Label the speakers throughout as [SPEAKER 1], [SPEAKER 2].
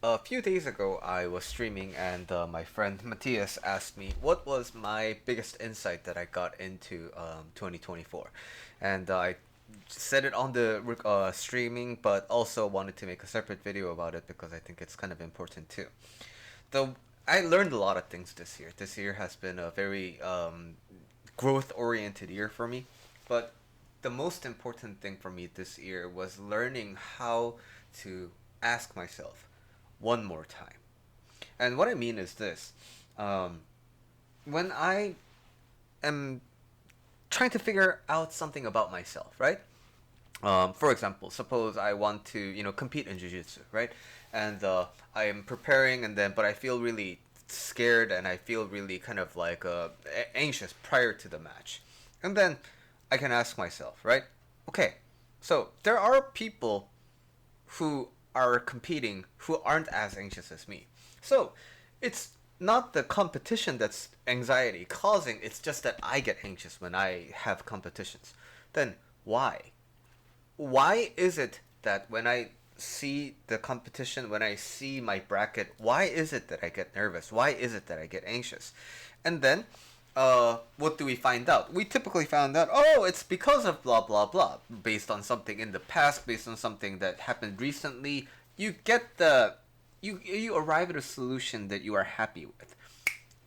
[SPEAKER 1] A few days ago, I was streaming, and my friend Matthias asked me what was my biggest insight that I got into 2024. And I said it on the streaming, but also wanted to make a separate video about it because I think it's kind of important too. The I learned a lot of things this year. This year has been a very growth oriented year for me, but the most important thing for me this year was learning how to ask myself one more time. And what I mean is this: um, when I am trying to figure out something about myself, right? For example, suppose I want to, compete in jiu-jitsu, right? And I am preparing, and then, but I feel really scared, and I feel really kind of like anxious prior to the match. And then I can ask myself, right? Okay, so there are people who are competing who aren't as anxious as me. So it's not the competition that's anxiety causing, it's just that I get anxious when I have competitions. Then why? Why is it that when I see the competition, when I see my bracket, why is it that I get nervous? Why is it that I get anxious? And then, what do we find out? We typically found out, oh, it's because of blah blah blah, based on something in the past, based on something that happened recently. You get you arrive at a solution that you are happy with.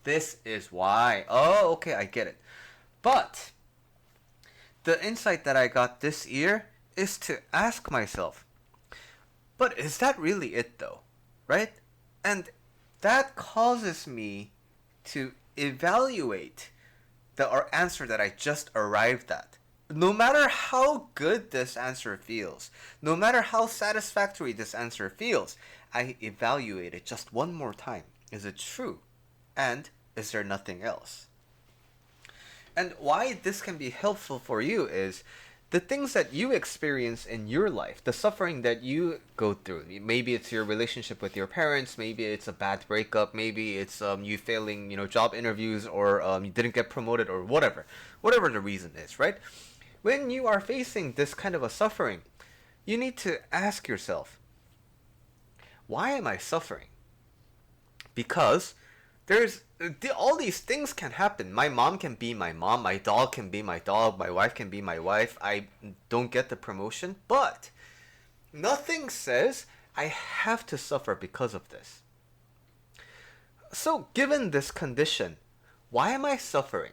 [SPEAKER 1] This is why. Oh, okay, I get it. But the insight that I got this year is to ask myself, but is that really it though? Right? And that causes me to evaluate the answer that I just arrived at. No matter how good this answer feels, no matter how satisfactory this answer feels, I evaluate it just one more time. Is it true? And is there nothing else? And why this can be helpful for you is the things that you experience in your life, the suffering that you go through. Maybe it's your relationship with your parents, maybe it's a bad breakup, maybe it's you failing, job interviews, or you didn't get promoted, or whatever the reason is, right? When you are facing this kind of a suffering, you need to ask yourself, why am I suffering? Because there's all these things can happen. My mom can be my mom, my dog can be my dog, my wife can be my wife. I don't get the promotion, but nothing says I have to suffer because of this. So, given this condition, why am I suffering?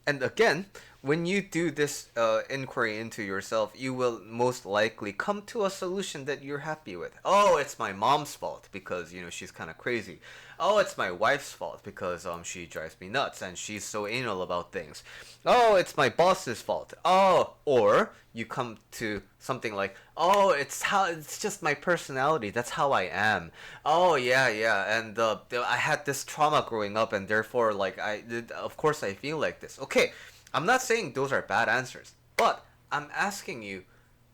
[SPEAKER 1] And again, when you do this inquiry into yourself, you will most likely come to a solution that you're happy with. Oh, it's my mom's fault because she's kind of crazy. Oh, it's my wife's fault because she drives me nuts and she's so anal about things. Oh, it's my boss's fault. Oh, or you come to something like, oh, it's just my personality. That's how I am. Oh, yeah, yeah. And I had this trauma growing up, and therefore, like, of course I feel like this. Okay, I'm not saying those are bad answers, but I'm asking you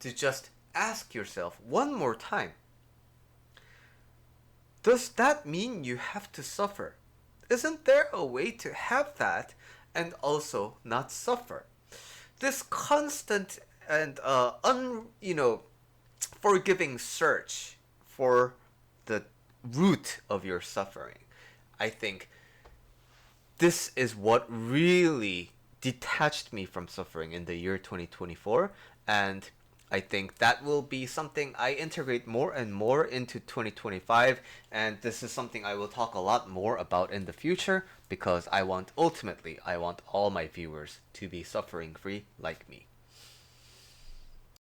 [SPEAKER 1] to just ask yourself one more time, does that mean you have to suffer? Isn't there a way to have that and also not suffer? This constant and forgiving search for the root of your suffering, I think this is what really detached me from suffering in the year 2024, and I think that will be something I integrate more and more into 2025, and this is something I will talk a lot more about in the future because ultimately I want all my viewers to be suffering free like me.